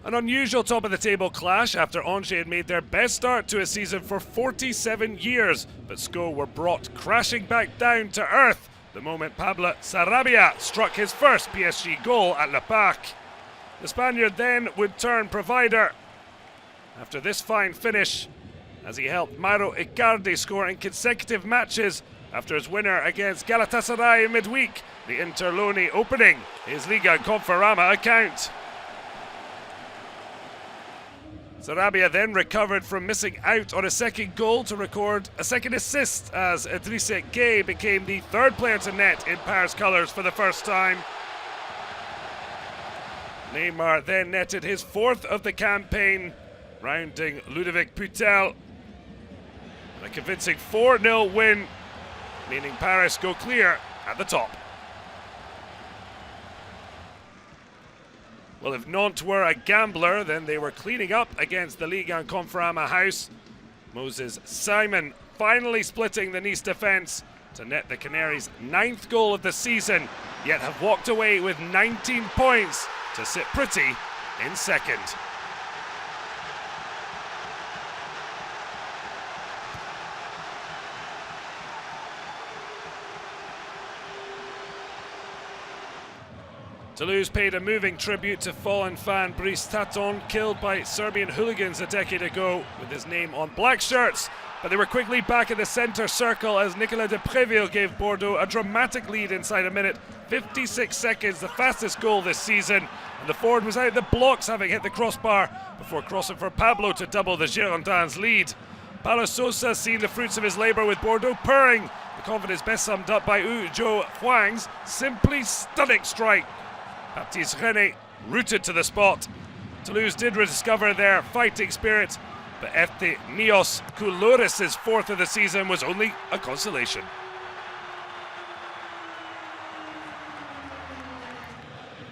An unusual top-of-the-table clash after Angers had made their best start to a season for 47 years, but SCO were brought crashing back down to earth the moment Pablo Sarabia struck his first PSG goal at Le Parc. The Spaniard then would turn provider after this fine finish, as he helped Mauro Icardi score in consecutive matches after his winner against Galatasaray in midweek, the Interloni opening his Ligue and Conforama account. Sarabia then recovered from missing out on a second goal to record a second assist as Idrissa Gueye became the third player to net in Paris colours for the first time. Neymar then netted his fourth of the campaign, rounding Ludovic Putel. And a convincing 4-0 win, meaning Paris go clear at the top. Well, if Nantes were a gambler, then they were cleaning up against the Ligue and Conforama house. Moses Simon finally splitting the Nice defence to net the Canaries' 9th goal of the season, yet have walked away with 19 points to sit pretty in second. Toulouse paid a moving tribute to fallen fan Brice Taton, killed by Serbian hooligans a decade ago with his name on black shirts. But they were quickly back in the centre circle as Nicolas de Préville gave Bordeaux a dramatic lead inside a minute. 56 seconds, the fastest goal this season. And the forward was out the blocks, having hit the crossbar before crossing for Pablo to double the Girondins' lead. Paulo Sousa seen the fruits of his labour with Bordeaux purring. The confidence best summed up by Zhou Huang's simply stunning strike. Baptiste Rennais rooted to the spot. Toulouse did rediscover their fighting spirit, but FC Nios Koulouris' fourth of the season was only a consolation.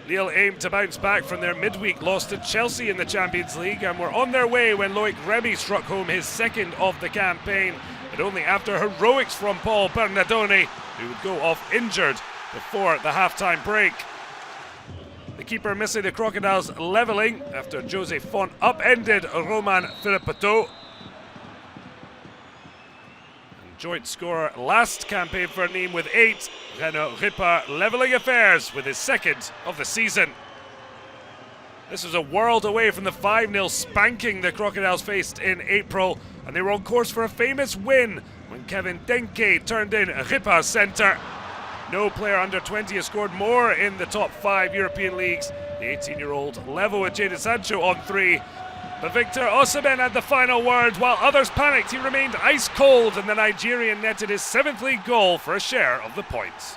Lille aimed to bounce back from their midweek loss to Chelsea in the Champions League and were on their way when Loic Remy struck home his second of the campaign, but only after heroics from Paul Bernardoni, who would go off injured before the half-time break. The keeper missing the Crocodiles levelling after Jose Font upended Roman Philippeteau. Joint scorer last campaign for Nîmes with 8, Renaud Ripard levelling affairs with his second of the season. This was a world away from the 5-0 spanking the Crocodiles faced in April, and they were on course for a famous win when Kevin Denke turned in Ripard's centre. No player under 20 has scored more in the top 5 European leagues. The 18-year-old level with Jadon Sancho on 3. But Victor Osimhen had the final word. While others panicked, he remained ice cold, and the Nigerian netted his 7th league goal for a share of the points.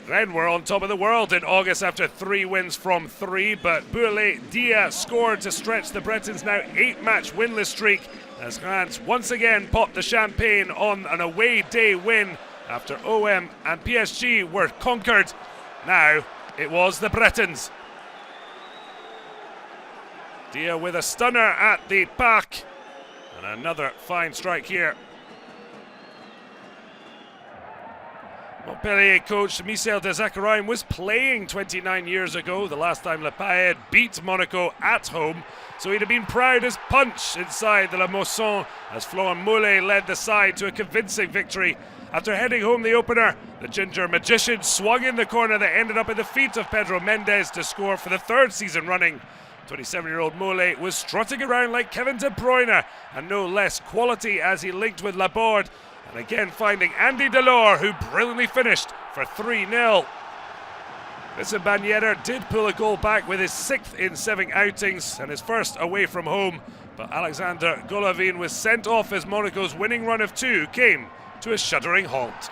Rennes were on top of the world in August after 3 wins from 3, but Boulaye Dia scored to stretch the Bretons' now 8-match winless streak as Reims once again popped the champagne on an away day win after OM and PSG were conquered. Now it was the Bretons. Dia with a stunner at the Parc, and another fine strike here. Montpellier coach Michel de Zakarian was playing 29 years ago, the last time Le Paillet beat Monaco at home, so he'd have been proud as punch inside the La Mosson as Florent Mollet led the side to a convincing victory. After heading home the opener, the Ginger Magician swung in the corner that ended up at the feet of Pedro Mendes to score for the 3rd season running. 27-year-old Mollet was strutting around like Kevin De Bruyne, and no less quality as he linked with Laborde, and again finding Andy Delors, who brilliantly finished for 3-0. Vincent Bagnéder did pull a goal back with his 6th in 7 outings and his first away from home, but Alexander Golovin was sent off as Monaco's winning run of 2 came to a shuddering halt.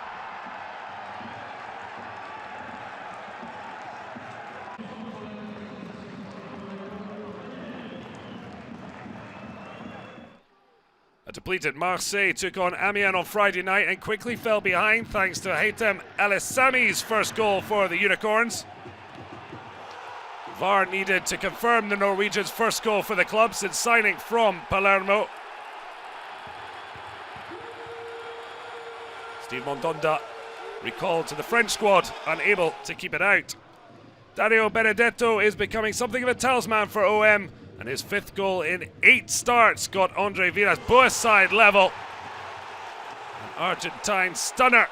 A depleted Marseille took on Amiens on Friday night and quickly fell behind thanks to Haitam ALEESAMI's first goal for the Unicorns. VAR needed to confirm the Norwegians' first goal for the club since signing from Palermo. Steve Mondonda recalled to the French squad, unable to keep it out. Dario Benedetto is becoming something of a talisman for OM, and his 5th goal in 8 starts got Andre Villas-Boas' side level. An Argentine stunner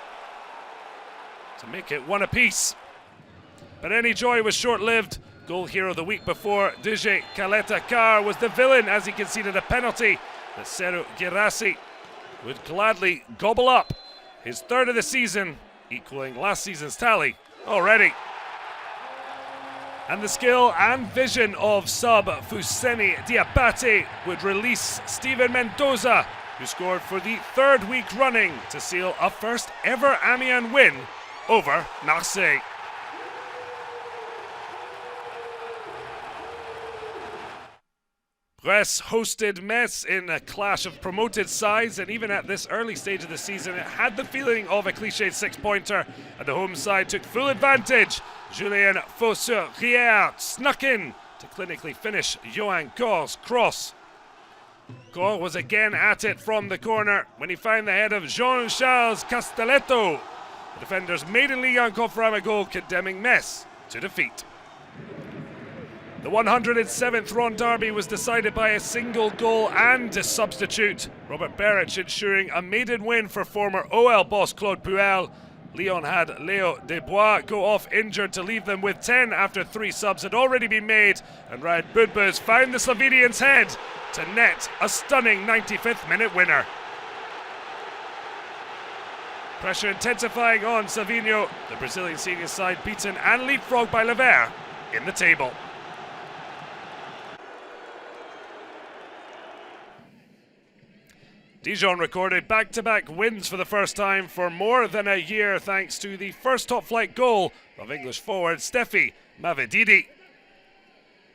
to make it 1 apiece. But any joy was short-lived. Goal hero the week before, DJ Caleta-Car, was the villain as he conceded a penalty that Serhou GUIRASSY would gladly gobble up. His 3rd of the season, equaling last season's tally already. And the skill and vision of sub Fousseni Diabate would release Steven Mendoza, who scored for the 3rd week running to seal a first ever Amiens win over Marseille. Brest hosted Metz in a clash of promoted sides, and even at this early stage of the season, it had the feeling of a cliched 6-pointer, and the home side took full advantage. Julien Faussurier snuck in to clinically finish Johan Cor's cross. Cor was again at it from the corner when he found the head of Jean-Charles Castelletto, the defender's maiden Ligue 1 Conforama goal, condemning Metz to defeat. The 107th Ron derby was decided by a single goal and a substitute. Robert Berich ensuring a maiden win for former OL boss Claude Puel. Lyon had Léo Desbois go off injured to leave them with 10 after 3 subs had already been made, and Ryan Budbus found the Slovenians' head to net a stunning 95th minute winner. Pressure intensifying on Savinho, the Brazilian senior side beaten and leapfrogged by Levert in the table. Dijon recorded back-to-back wins for the first time for more than a year thanks to the first top-flight goal of English forward Steffi Mavedidi.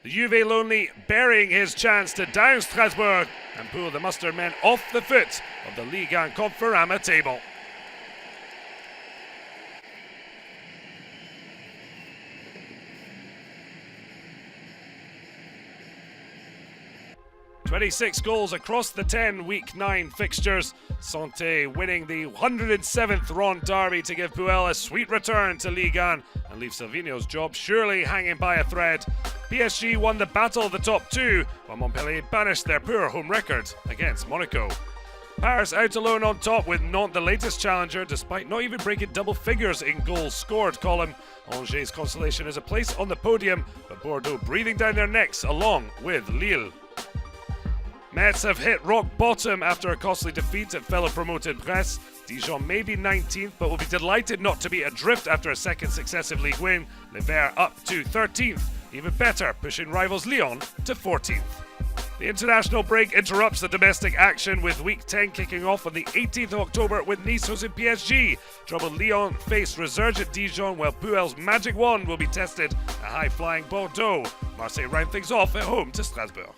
The Juve lonely burying his chance to down Strasbourg and pull the mustard men off the foot of the Ligue 1 Conforama table. "26 goals across the 10 Week 9 fixtures. Santé winning the 107th Ron derby to give Puel a sweet return to Ligue 1 and leave Savinho's job surely hanging by a thread. PSG won the battle of the top 2, while Montpellier banished their poor home record against Monaco. Paris out alone on top with Nantes the latest challenger, despite not even breaking double figures in goals scored column. Angers' consolation is a place on the podium, but Bordeaux breathing down their necks along with Lille. Metz have hit rock bottom after a costly defeat at fellow promoted Brest. Dijon may be 19th, but will be delighted not to be adrift after a 2nd successive league win. Levert up to 13th, even better, pushing rivals Lyon to 14th. The international break interrupts the domestic action, with Week 10 kicking off on the 18th of October with Nice hosting PSG. Troubled Lyon face resurgent Dijon, while Puel's magic wand will be tested at high-flying Bordeaux. Marseille round things off at home to Strasbourg.